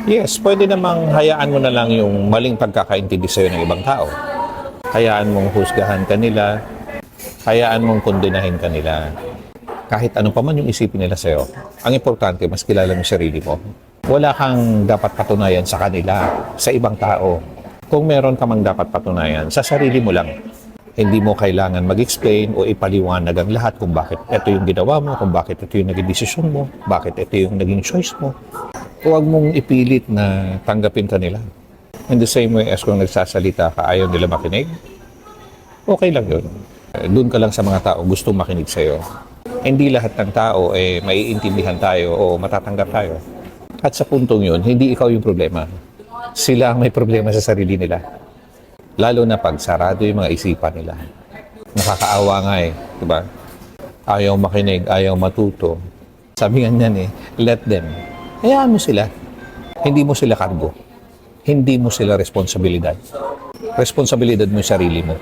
Yes, pwede namang hayaan mo na lang yung maling pagkakaintindi sa'yo ng ibang tao. Hayaan mong husgahan kanila, hayaan mong kondenahin kanila. Kahit ano pa man yung isipin nila sa'yo, ang importante, mas kilala mo yung sarili mo. Wala kang dapat patunayan sa kanila, sa ibang tao. Kung meron ka mang dapat patunayan, sa sarili mo lang. Hindi mo kailangan mag-explain o ipaliwanag ang lahat kung bakit ito yung ginawa mo, kung bakit ito yung naging desisyon mo, bakit ito yung naging choice mo. Huwag mong ipilit na tanggapin ka nila. In the same way as kung nagsasalita ka, ayaw nila makinig, okay lang yun. Doon ka lang sa mga tao gustong makinig sa'yo. Hindi lahat ng tao maiintindihan tayo o matatanggap tayo. At sa puntong yun, hindi ikaw yung problema. Sila ang may problema sa sarili nila. Lalo na pag sarado yung mga isipan nila. Nakakaawa nga diba? Ayaw makinig, ayaw matuto. Sabi nga niyan let them. Hayaan mo sila. Hindi mo sila kargo. Hindi mo sila responsibilidad. Responsibilidad mo yung sarili mo.